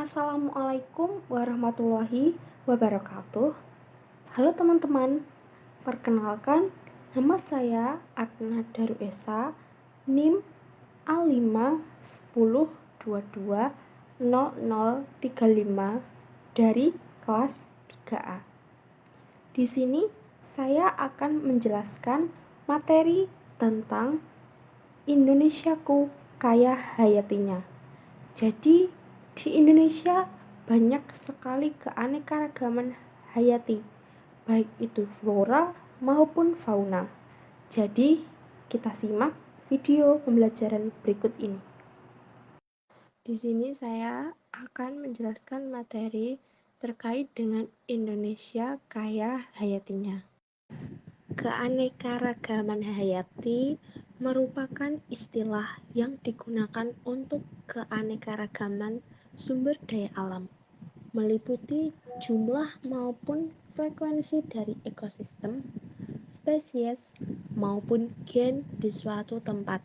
Assalamualaikum warahmatullahi wabarakatuh. Halo teman-teman, perkenalkan nama saya Agna Daruesa, NIM A510220035 dari kelas 3A. Di sini saya akan menjelaskan materi tentang Indonesiaku kaya hayatinya. Jadi, di Indonesia banyak sekali keanekaragaman hayati, baik itu flora maupun fauna. Jadi, kita simak video pembelajaran berikut ini. Di sini saya akan menjelaskan materi terkait dengan Indonesia kaya hayatinya. Keanekaragaman hayati merupakan istilah yang digunakan untuk keanekaragaman sumber daya alam, meliputi jumlah maupun frekuensi dari ekosistem, spesies, maupun gen di suatu tempat.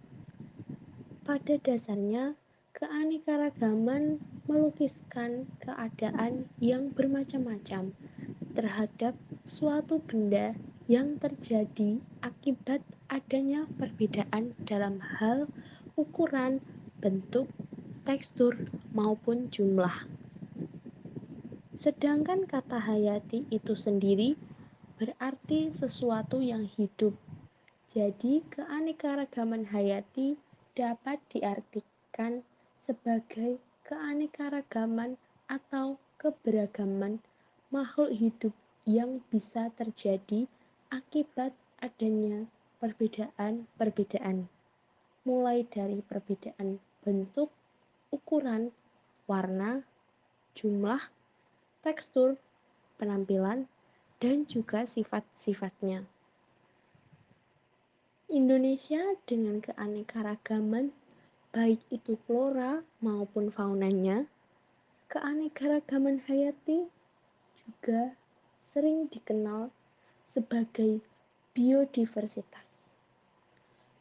Pada dasarnya, keanekaragaman melukiskan keadaan yang bermacam-macam terhadap suatu benda yang terjadi akibat adanya perbedaan dalam hal ukuran, bentuk, tekstur, maupun jumlah. Sedangkan kata hayati itu sendiri berarti sesuatu yang hidup. Jadi, keanekaragaman hayati dapat diartikan sebagai keanekaragaman atau keberagaman makhluk hidup yang bisa terjadi akibat adanya perbedaan-perbedaan, mulai dari perbedaan bentuk, ukuran, warna, jumlah, tekstur, penampilan, dan juga sifat-sifatnya. Indonesia dengan keanekaragaman, baik itu flora maupun faunanya, keanekaragaman hayati juga sering dikenal sebagai biodiversitas.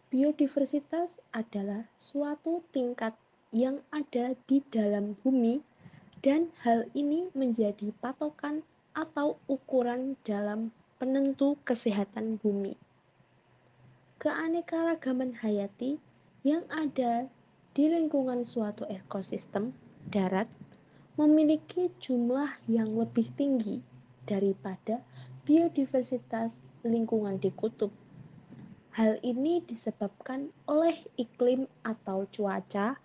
Biodiversitas adalah suatu tingkat yang ada di dalam bumi dan hal ini menjadi patokan atau ukuran dalam penentu kesehatan bumi. Keanekaragaman hayati yang ada di lingkungan suatu ekosistem darat memiliki jumlah yang lebih tinggi daripada biodiversitas lingkungan di kutub. Hal ini disebabkan oleh iklim atau cuaca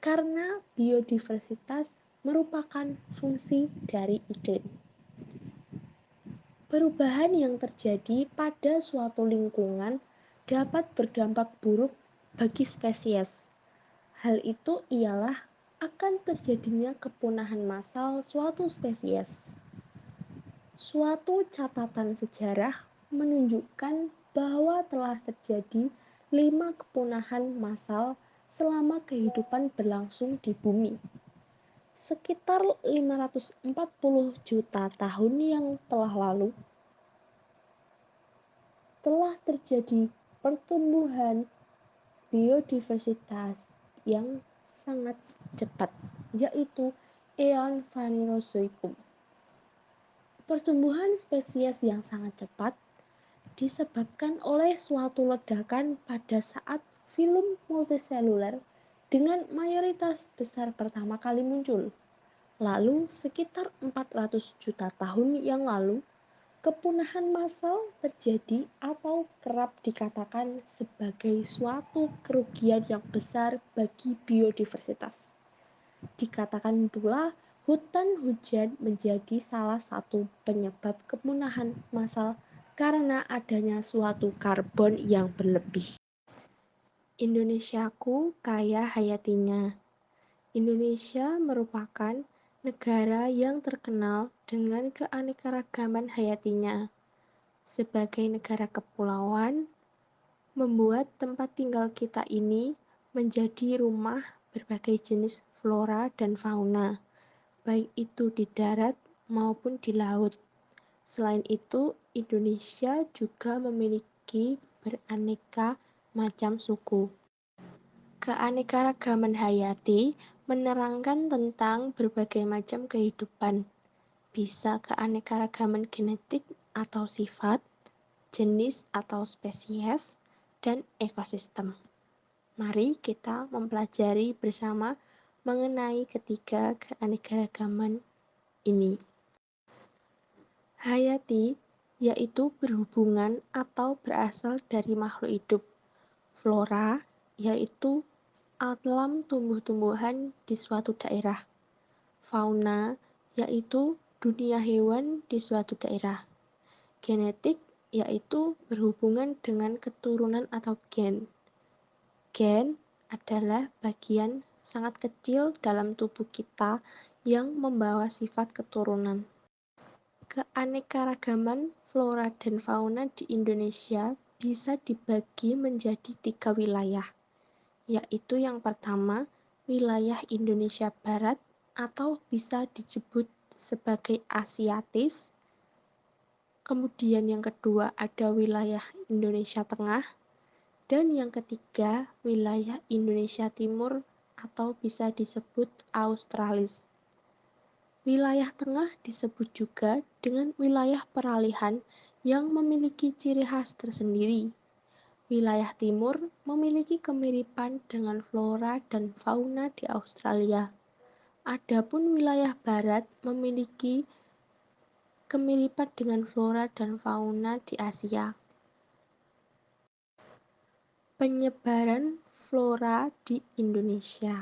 karena biodiversitas merupakan fungsi dari iklim. Perubahan yang terjadi pada suatu lingkungan dapat berdampak buruk bagi spesies. Hal itu ialah akan terjadinya kepunahan massal suatu spesies. Suatu catatan sejarah menunjukkan bahwa telah terjadi 5 kepunahan massal selama kehidupan berlangsung di bumi. Sekitar 540 juta tahun yang telah lalu, telah terjadi pertumbuhan biodiversitas yang sangat cepat, yaitu eon Phanerozoikum. Pertumbuhan spesies yang sangat cepat disebabkan oleh suatu ledakan pada saat filum multiseluler dengan mayoritas besar pertama kali muncul. Lalu, sekitar 400 juta tahun yang lalu, kepunahan massal terjadi atau kerap dikatakan sebagai suatu kerugian yang besar bagi biodiversitas. Dikatakan pula hutan hujan menjadi salah satu penyebab kepunahan massal karena adanya suatu karbon yang berlebih. Indonesiaku kaya hayatinya. Indonesia merupakan negara yang terkenal dengan keanekaragaman hayatinya. Sebagai negara kepulauan, membuat tempat tinggal kita ini menjadi rumah berbagai jenis flora dan fauna, baik itu di darat maupun di laut. Selain itu, Indonesia juga memiliki beraneka macam suku. Keanekaragaman hayati menerangkan tentang berbagai macam kehidupan, bisa keanekaragaman genetik atau sifat, jenis atau spesies, dan ekosistem. Mari kita mempelajari bersama mengenai ketiga keanekaragaman ini. Hayati yaitu berhubungan atau berasal dari makhluk hidup. Flora yaitu alam tumbuh-tumbuhan di suatu daerah. Fauna yaitu dunia hewan di suatu daerah. Genetik yaitu berhubungan dengan keturunan atau gen. Gen adalah bagian sangat kecil dalam tubuh kita yang membawa sifat keturunan. Keanekaragaman flora dan fauna di Indonesia bisa dibagi menjadi 3 wilayah, yaitu yang pertama, wilayah Indonesia Barat atau bisa disebut sebagai Asiatis. Kemudian yang kedua ada wilayah Indonesia Tengah, dan yang ketiga wilayah Indonesia Timur atau bisa disebut Australis. Wilayah tengah disebut juga dengan wilayah peralihan yang memiliki ciri khas tersendiri. Wilayah timur memiliki kemiripan dengan flora dan fauna di Australia. Adapun wilayah barat memiliki kemiripan dengan flora dan fauna di Asia. Penyebaran flora di Indonesia.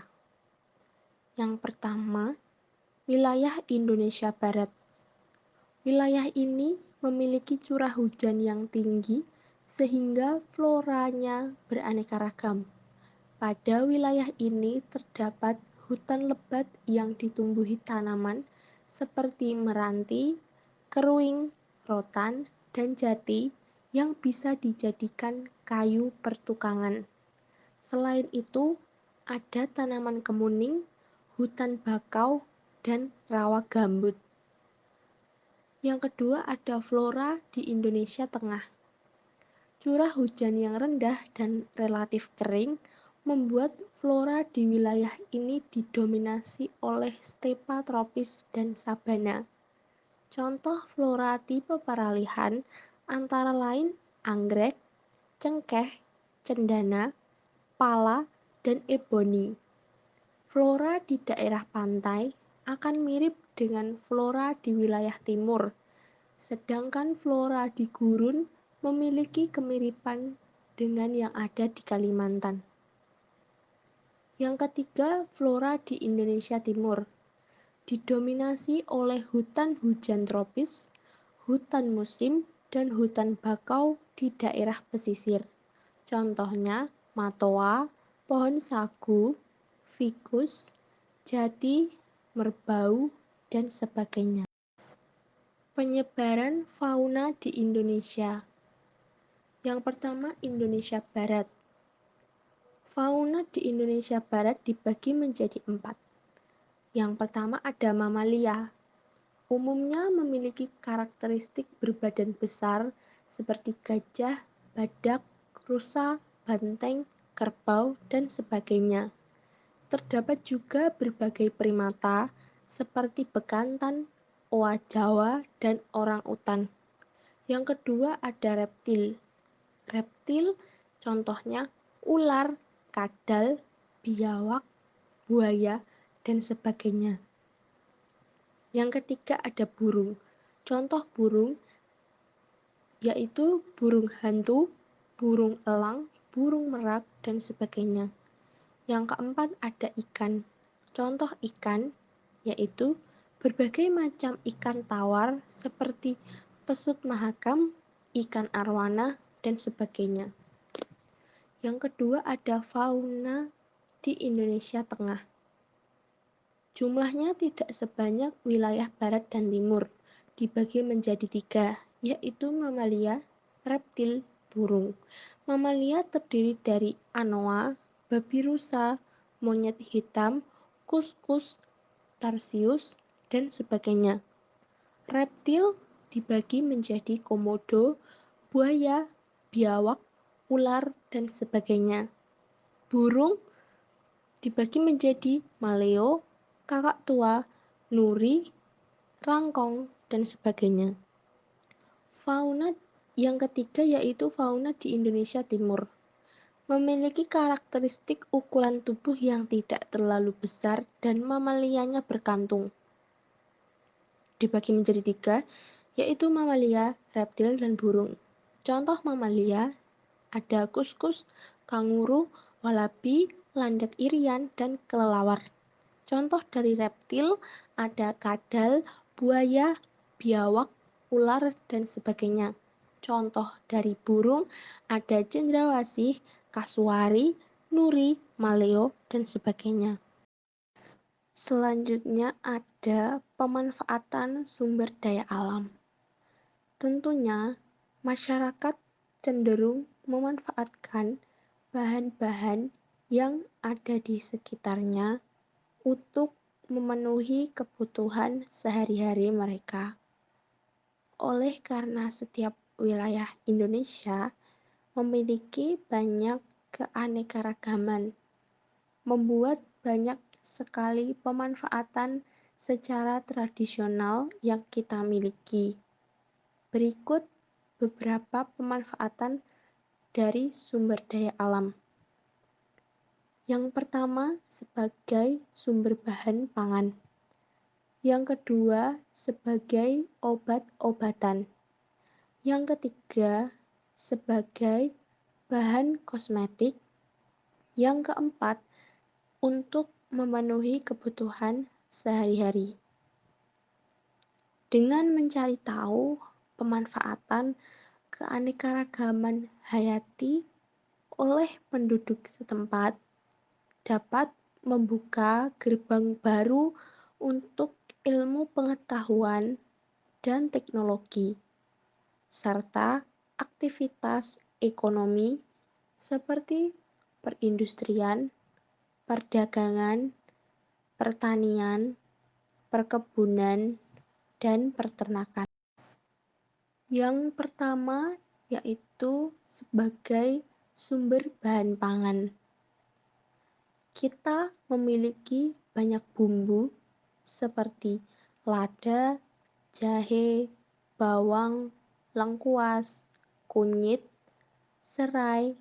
Yang pertama, wilayah Indonesia Barat. Wilayah ini memiliki curah hujan yang tinggi sehingga floranya beraneka ragam. Pada wilayah ini terdapat hutan lebat yang ditumbuhi tanaman seperti meranti, keruing, rotan, dan jati yang bisa dijadikan kayu pertukangan. Selain itu, ada tanaman kemuning, hutan bakau, dan rawa gambut. Yang kedua ada flora di Indonesia Tengah. Curah hujan yang rendah dan relatif kering membuat flora di wilayah ini didominasi oleh stepa tropis dan sabana. Contoh flora tipe peralihan antara lain anggrek, cengkeh, cendana, pala, dan eboni. Flora di daerah pantai akan mirip dengan flora di wilayah timur, sedangkan flora di gurun memiliki kemiripan dengan yang ada di Kalimantan. Yang ketiga, flora di Indonesia Timur didominasi oleh hutan hujan tropis, hutan musim, dan hutan bakau di daerah pesisir. Contohnya matoa, pohon sagu, fikus, jati, merbau, dan sebagainya. Penyebaran fauna di Indonesia. Yang pertama, Indonesia Barat. Fauna di Indonesia Barat dibagi menjadi 4. Yang pertama ada mamalia. Umumnya memiliki karakteristik berbadan besar seperti gajah, badak, rusa, banteng, kerbau, dan sebagainya. Terdapat juga berbagai primata seperti bekantan, oa Jawa, dan orang-utan. Yang kedua ada reptil. Reptil contohnya ular, kadal, biawak, buaya, dan sebagainya. Yang ketiga ada burung. Contoh burung yaitu burung hantu, burung elang, burung merak, dan sebagainya. Yang keempat ada ikan. Contoh ikan yaitu berbagai macam ikan tawar seperti pesut mahakam, ikan arwana, dan sebagainya. Yang kedua ada fauna di Indonesia Tengah. Jumlahnya tidak sebanyak wilayah barat dan timur, dibagi menjadi 3, yaitu mamalia, reptil, burung. Mamalia terdiri dari anoa, babi rusa, monyet hitam, kuskus, tarsius, dan sebagainya. Reptil dibagi menjadi komodo, buaya, biawak, ular, dan sebagainya. Burung dibagi menjadi maleo, kakak tua, nuri, rangkong, dan sebagainya. Fauna yang ketiga yaitu fauna di Indonesia Timur. Memiliki karakteristik ukuran tubuh yang tidak terlalu besar dan mamalianya berkantung. Dibagi menjadi tiga, yaitu mamalia, reptil, dan burung. Contoh mamalia ada kuskus, kanguru, walabi, landak irian, dan kelelawar. Contoh dari reptil ada kadal, buaya, biawak, ular, dan sebagainya. Contoh dari burung ada cendrawasih, kasuari, nuri, maleo, dan sebagainya. Selanjutnya ada pemanfaatan sumber daya alam. Tentunya, masyarakat cenderung memanfaatkan bahan-bahan yang ada di sekitarnya untuk memenuhi kebutuhan sehari-hari mereka. Oleh karena setiap wilayah Indonesia memiliki banyak keanekaragaman, membuat banyak sekali pemanfaatan secara tradisional yang kita miliki. Berikut beberapa pemanfaatan dari sumber daya alam. Yang pertama, sebagai sumber bahan pangan. Yang kedua, sebagai obat-obatan. Yang ketiga, sebagai bahan kosmetik. Yang keempat, untuk memenuhi kebutuhan sehari-hari. Dengan mencari tahu pemanfaatan keanekaragaman hayati oleh penduduk setempat dapat membuka gerbang baru untuk ilmu pengetahuan dan teknologi, serta aktivitas ekonomi seperti perindustrian, perdagangan, pertanian, perkebunan, dan peternakan. Yang pertama yaitu sebagai sumber bahan pangan. Kita memiliki banyak bumbu seperti lada, jahe, bawang, lengkuas, kunyit, serai,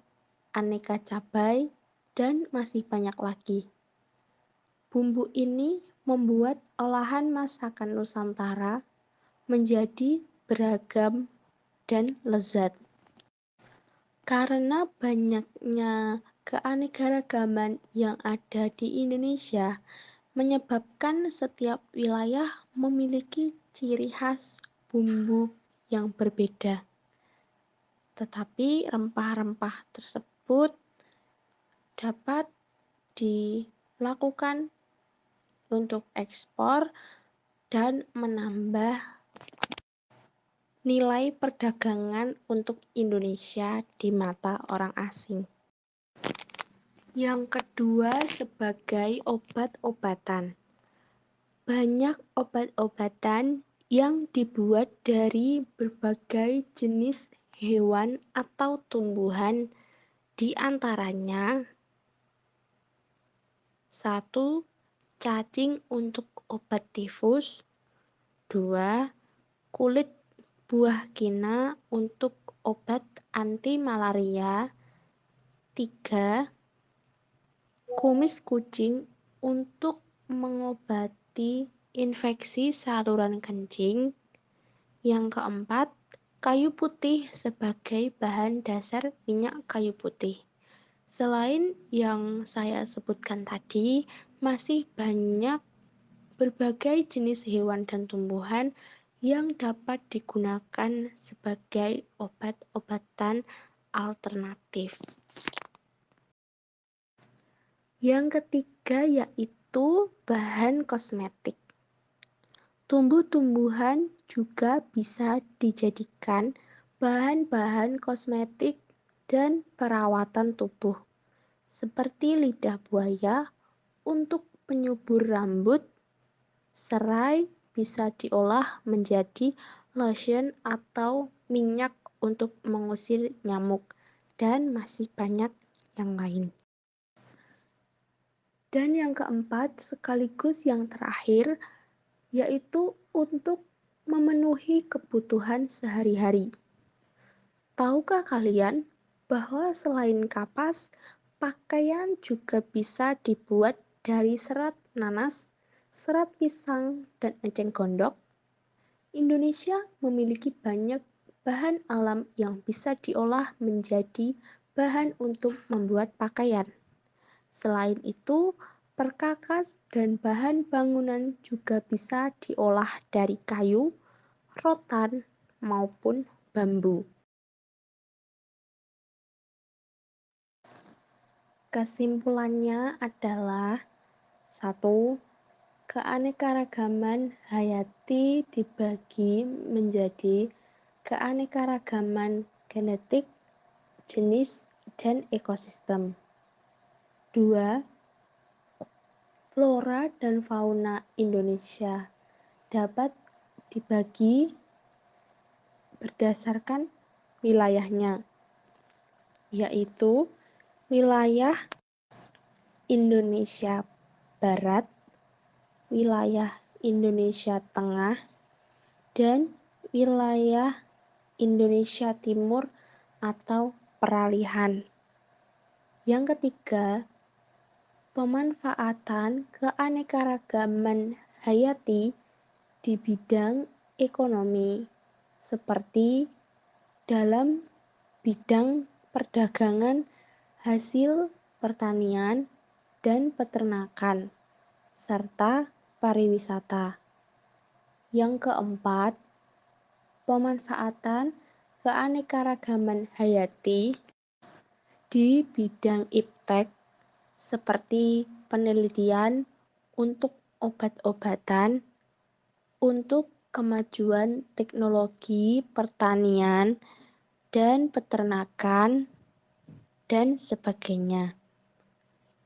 aneka cabai, dan masih banyak lagi. Bumbu ini membuat olahan masakan Nusantara menjadi beragam dan lezat. Karena banyaknya keanekaragaman yang ada di Indonesia, menyebabkan setiap wilayah memiliki ciri khas bumbu yang berbeda. Tetapi rempah-rempah tersebut dapat dilakukan untuk ekspor dan menambah nilai perdagangan untuk Indonesia di mata orang asing. Yang kedua, sebagai obat-obatan. Banyak obat-obatan yang dibuat dari berbagai jenis hewan atau tumbuhan, di antaranya 1. Cacing untuk obat tifus. 2. Kulit buah kina untuk obat anti malaria. 3. Kumis kucing untuk mengobati infeksi saluran kencing. Yang keempat, kayu putih sebagai bahan dasar minyak kayu putih. Selain yang saya sebutkan tadi, masih banyak berbagai jenis hewan dan tumbuhan yang dapat digunakan sebagai obat-obatan alternatif. Yang ketiga yaitu bahan kosmetik. Tumbuh-tumbuhan juga bisa dijadikan bahan-bahan kosmetik dan perawatan tubuh, seperti lidah buaya untuk penyubur rambut, serai bisa diolah menjadi lotion atau minyak untuk mengusir nyamuk, dan masih banyak yang lain. Dan yang keempat, sekaligus yang terakhir, yaitu untuk memenuhi kebutuhan sehari-hari. Tahukah kalian bahwa selain kapas, pakaian juga bisa dibuat dari serat nanas, serat pisang, dan eceng gondok? Indonesia memiliki banyak bahan alam yang bisa diolah menjadi bahan untuk membuat pakaian. Selain itu, perkakas dan bahan bangunan juga bisa diolah dari kayu, rotan, maupun bambu. Kesimpulannya adalah 1. Keanekaragaman hayati dibagi menjadi keanekaragaman genetik, jenis, dan ekosistem. 2. Flora dan fauna Indonesia dapat dibagi berdasarkan wilayahnya, yaitu wilayah Indonesia Barat, wilayah Indonesia Tengah, dan wilayah Indonesia Timur atau peralihan. Yang ketiga, pemanfaatan keanekaragaman hayati di bidang ekonomi, seperti dalam bidang perdagangan hasil pertanian dan peternakan, serta pariwisata. Yang keempat, pemanfaatan keanekaragaman hayati di bidang iptek seperti penelitian untuk obat-obatan, untuk kemajuan teknologi pertanian dan peternakan, dan sebagainya.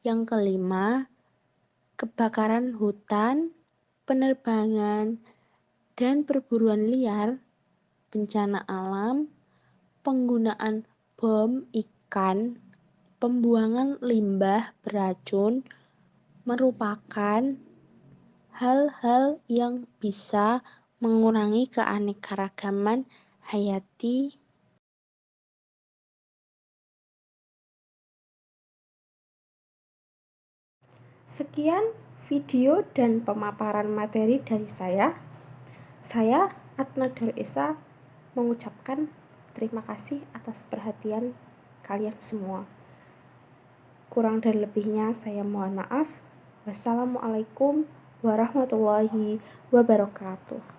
Yang kelima, kebakaran hutan, penerbangan, dan perburuan liar, bencana alam, penggunaan bom ikan, pembuangan limbah beracun merupakan hal-hal yang bisa mengurangi keanekaragaman hayati. Sekian video dan pemaparan materi dari saya. Saya, Atnadar Esa, mengucapkan terima kasih atas perhatian kalian semua. Kurang dan lebihnya saya mohon maaf. Wassalamualaikum warahmatullahi wabarakatuh.